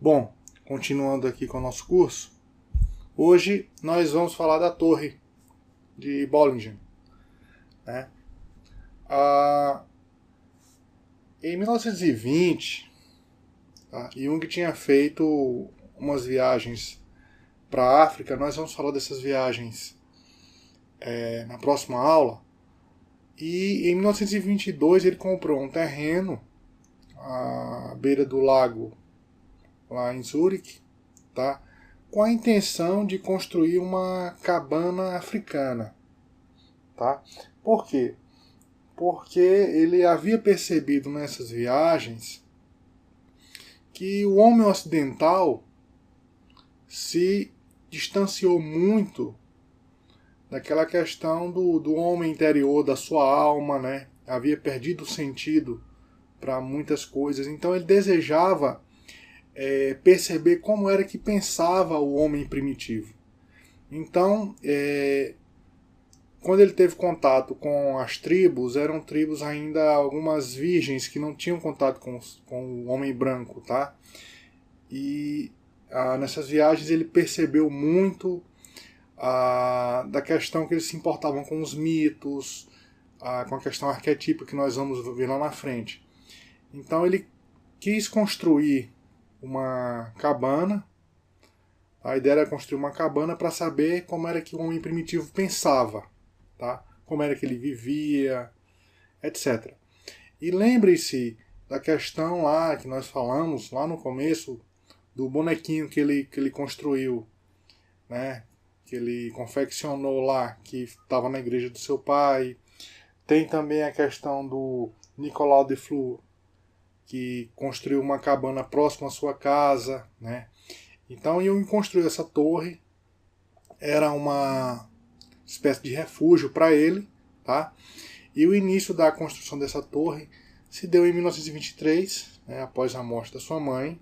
Bom, continuando aqui com o nosso curso, hoje nós vamos falar da Torre de Bollingen, né? Em 1920, Jung tinha feito umas viagens para a África. Nós vamos falar dessas viagens na próxima aula. E em 1922 ele comprou um terreno à beira do lago, lá em Zurique, tá? Com a intenção de construir uma cabana africana. Tá? Por quê? Porque ele havia percebido nessas viagens que o homem ocidental se distanciou muito daquela questão do homem interior, da sua alma, né? Havia perdido o sentido para muitas coisas. Então ele desejava perceber como era que pensava o homem primitivo. Então, quando ele teve contato com as tribos, eram tribos ainda algumas virgens que não tinham contato com o homem branco, tá? E nessas viagens ele percebeu muito da questão que eles se importavam com os mitos, com a questão arquetípica que nós vamos ver lá na frente. Então ele quis construir uma cabana. A ideia era construir uma cabana para saber como era que o homem primitivo pensava, tá? Como era que ele vivia, etc. E lembre-se da questão lá que nós falamos lá no começo, do bonequinho que ele construiu, né? Que ele confeccionou lá, que estava na igreja do seu pai. Tem também a questão do Nicolau de Flue, que construiu uma cabana próxima à sua casa, né? Então Jung construiu essa torre, era uma espécie de refúgio para ele, tá? E o início da construção dessa torre se deu em 1923, né, após a morte da sua mãe,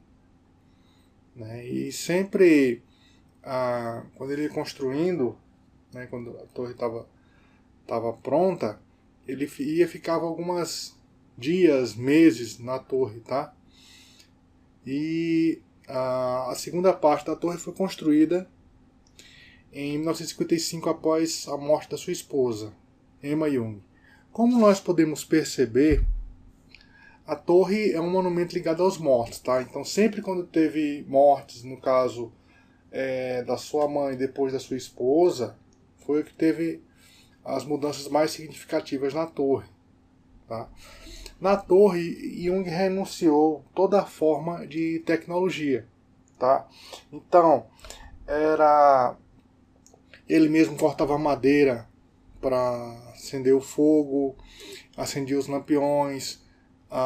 né? E sempre quando ele ia construindo, né, quando a torre estava pronta, ele ficava alguns dias, meses na torre, tá? E a segunda parte da torre foi construída em 1955 após a morte da sua esposa, Emma Jung. Como nós podemos perceber, a torre é um monumento ligado aos mortos, tá? Então sempre quando teve mortes, no caso da sua mãe depois da sua esposa, foi o que teve as mudanças mais significativas na torre, tá? Na torre, Jung renunciou toda forma de tecnologia, tá? Então, ele mesmo cortava madeira para acender o fogo, acendia os lampiões,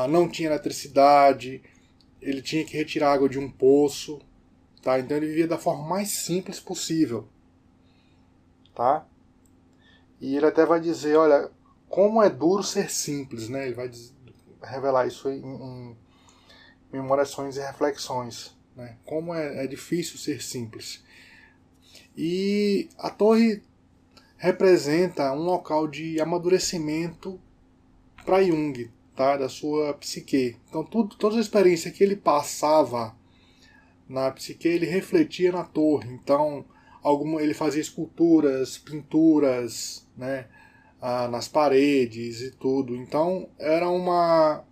não tinha eletricidade, ele tinha que retirar água de um poço, tá? Então ele vivia da forma mais simples possível, tá? E ele até vai dizer, olha, como é duro ser simples, né? Ele vai revelar isso em Memorações e Reflexões, né? Como é difícil ser simples. E a torre representa um local de amadurecimento para Jung, tá? Da sua psique. Então toda a experiência que ele passava na psique, ele refletia na torre. Então ele fazia esculturas, pinturas, né? Nas paredes e tudo. Então era uma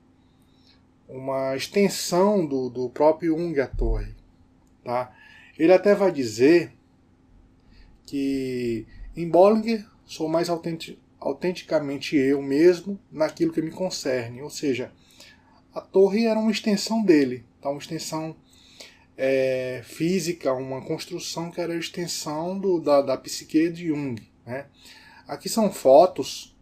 extensão do próprio Jung, a torre, tá? Ele até vai dizer que em Bollingen sou mais autenticamente eu mesmo naquilo que me concerne, ou seja, a torre era uma extensão dele, tá? Uma extensão física, uma construção que era a extensão da psique de Jung, né? Aqui são fotos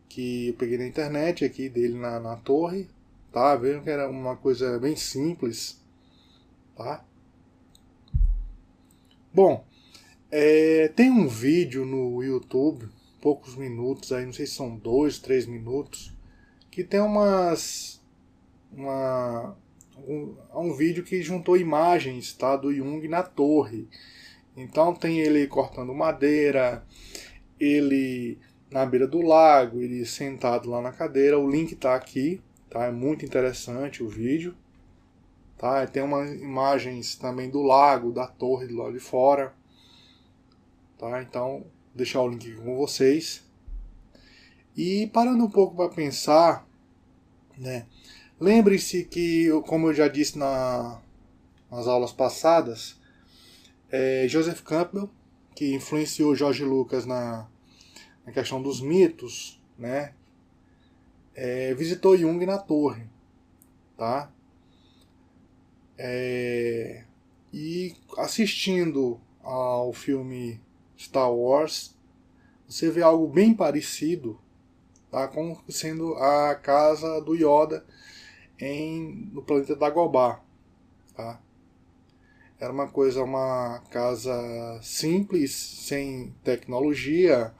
que eu peguei na internet aqui dele na torre, tá? Vendo que era uma coisa bem simples, tá? Bom, tem um vídeo no YouTube, poucos minutos, aí não sei se são 2, 3 minutos, que tem um vídeo que juntou imagens, tá, do Jung na torre. Então tem ele cortando madeira, ele na beira do lago, ele sentado lá na cadeira. O link está aqui, tá? É muito interessante o vídeo. tá? Tem umas imagens também do lago, da torre do lado de fora, tá? Então, vou deixar o link aqui com vocês. E parando um pouco para pensar, né? Lembre-se que, como eu já disse nas aulas passadas, Joseph Campbell, que influenciou George Lucas na questão dos mitos, né? Visitou Jung na torre, tá? E assistindo ao filme Star Wars, você vê algo bem parecido, tá? Como sendo a casa do Yoda no planeta Dagobah, tá? Era uma casa simples, sem tecnologia,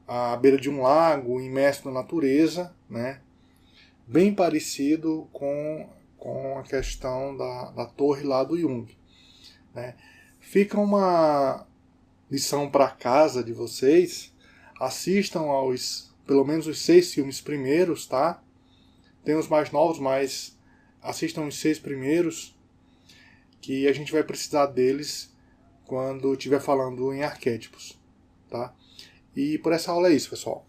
à beira de um lago, imerso na natureza, né? Bem parecido com a questão da torre lá do Jung, né? Fica uma lição para casa de vocês: assistam pelo menos os 6 filmes primeiros, tá? Tem os mais novos, mas assistam os 6 primeiros, que a gente vai precisar deles quando estiver falando em arquétipos, tá? E por essa aula é isso, pessoal.